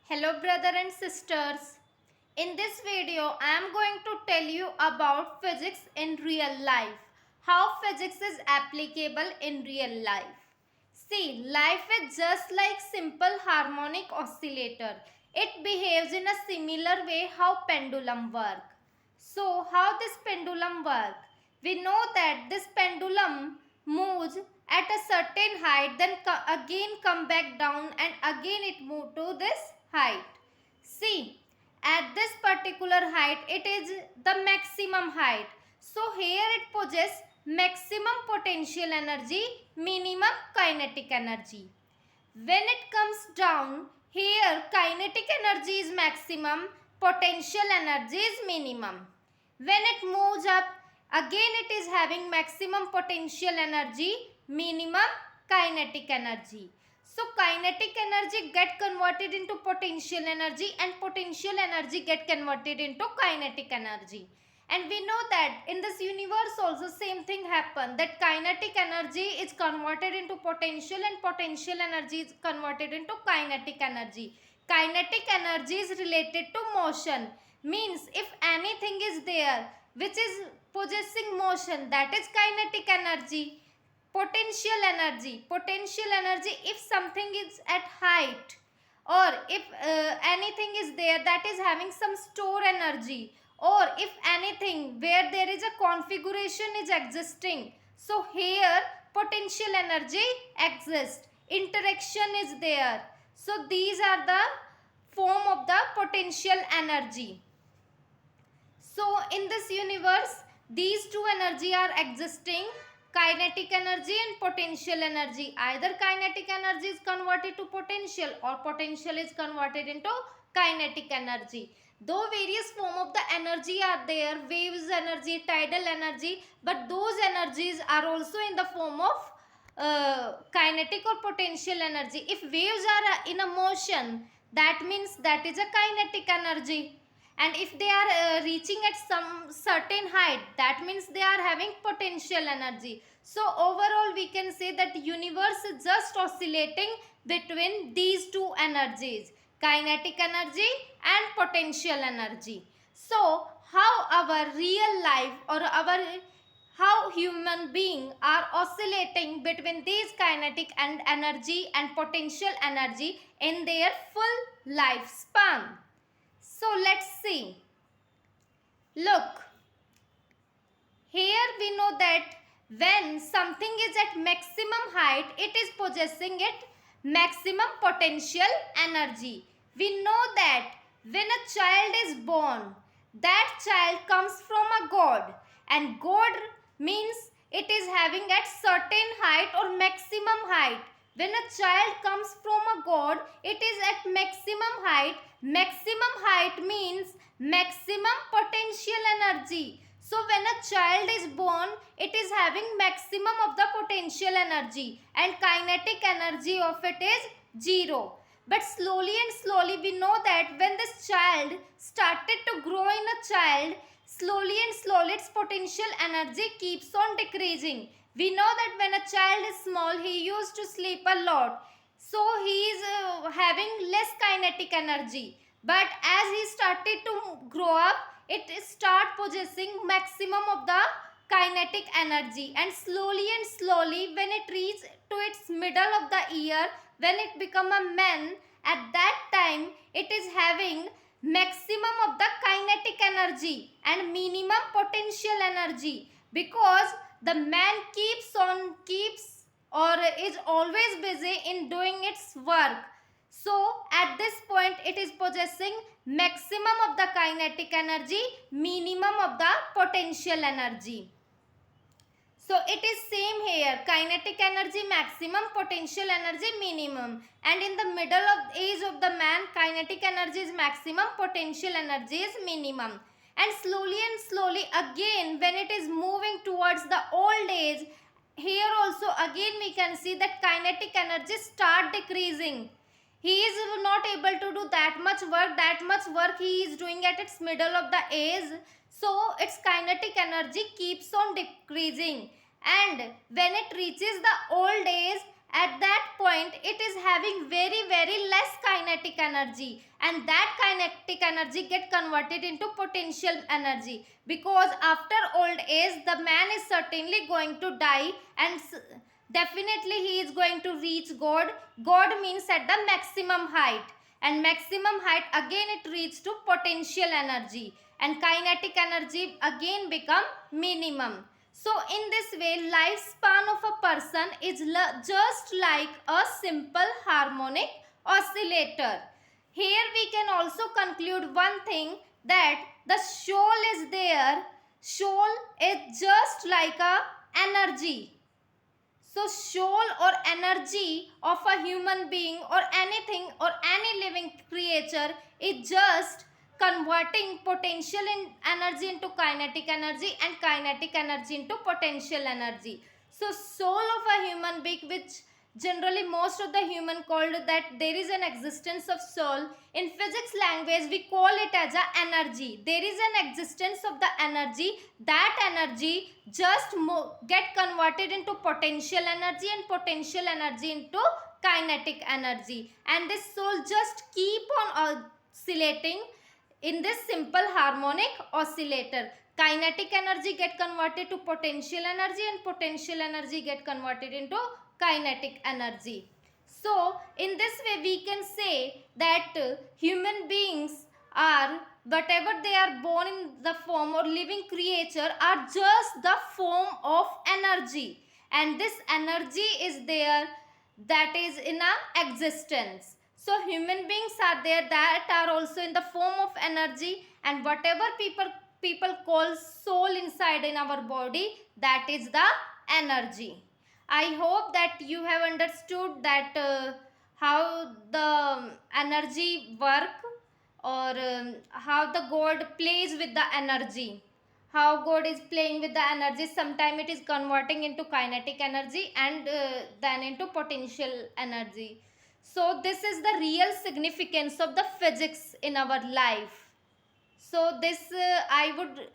Hello brother and sisters. In this video I am going to tell you about physics in real life. How physics is applicable in real life. See, life is just like simple harmonic oscillator. It behaves in a similar way how pendulum work. So how this pendulum work? We know that this pendulum moves at a certain height, then again come back down, and again it move to this height. See, at this particular height it is the maximum height. So here it possesses maximum potential energy, minimum kinetic energy. When it comes down, here kinetic energy is maximum, potential energy is minimum. When it moves up, again it is having maximum potential energy, minimum kinetic energy. So kinetic energy get converted into potential energy and potential energy get converted into kinetic energy. And we know that in this universe also same thing happen, that kinetic energy is converted into potential and potential energy is converted into kinetic energy. Kinetic energy is related to motion, means if anything is there which is possessing motion, that is kinetic energy. Potential energy if something is at height, or if anything is there that is having some store energy, or if anything where there is a configuration is existing, so here potential energy exists, interaction is there. So these are the form of the potential energy. So in this universe these two energy are existing, kinetic energy and potential energy. Either kinetic energy is converted to potential or potential is converted into kinetic energy. Though various form of the energy are there, waves energy, tidal energy, but those energies are also in the form of kinetic or potential energy. If waves are in a motion, that means that is a kinetic energy, and if they are reaching at some certain height, that means they are having potential energy. So overall we can say that universe is just oscillating between these two energies, kinetic energy and potential energy. So how our real life or our how human beings are oscillating between these kinetic and energy and potential energy in their full lifespan. So let's see. Look, here we know that when something is at maximum height, it is possessing it maximum potential energy. We know that when a child is born, that child comes from a god, and god means it is having at certain height or maximum height. When a child comes from a god, it is at maximum height. Maximum height means maximum potential energy. So when a child is born, it is having maximum of the potential energy and kinetic energy of it is 0. But slowly and slowly we know that when this child started to grow in a child, slowly and slowly its potential energy keeps on decreasing. We know that when a child is small, he used to sleep a lot. So he is having less kinetic energy. But as he started to grow up, it start possessing maximum of the kinetic energy, and slowly when it reach to its middle of the year, when it become a man, at that time it is having maximum of the kinetic energy and minimum potential energy, because the man keeps or is always busy in doing its work. So at this point it is possessing maximum of the kinetic energy, minimum of the potential energy. So it is same here, kinetic energy maximum, potential energy minimum, and in the middle of age of the man, kinetic energy is maximum, potential energy is minimum. And slowly again when it is moving towards the old age, here also again we can see that kinetic energy start decreasing. He is not able to do that much work he is doing at its middle of the age, so its kinetic energy keeps on decreasing, and when it reaches the old age, at that point it is having very less kinetic energy, and that kinetic energy get converted into potential energy, because after old age the man is certainly going to die, and definitely he is going to reach god. God means at the maximum height, and maximum height again it reaches to potential energy, and kinetic energy again become minimum. So in this way, lifespan of a person is just like a simple harmonic oscillator. Here we can also conclude one thing, that the soul is there. Soul is just like a energy. So soul or energy of a human being or anything or any living creature is just converting potential energy into kinetic energy and kinetic energy into potential energy. So soul of a human being, which generally most of the human called that there is an existence of soul. In physics language we call it as a energy. There is an existence of the energy. That energy just get converted into potential energy and potential energy into kinetic energy, and this soul just keep on oscillating in this simple harmonic oscillator. Kinetic energy get converted to potential energy and potential energy get converted into kinetic energy. So in this way we can say that human beings are, whatever they are born in the form or living creature, are just the form of energy, and this energy is there, that is in a existence. So human beings are there that are also in the form of energy, and whatever people call soul inside in our body, that is the energy. I hope that you have understood that how the energy work, or how the god plays with the energy, how god is playing with the energy. Sometime it is converting into kinetic energy and then into potential energy. So this is the real significance of the physics in our life. So this I would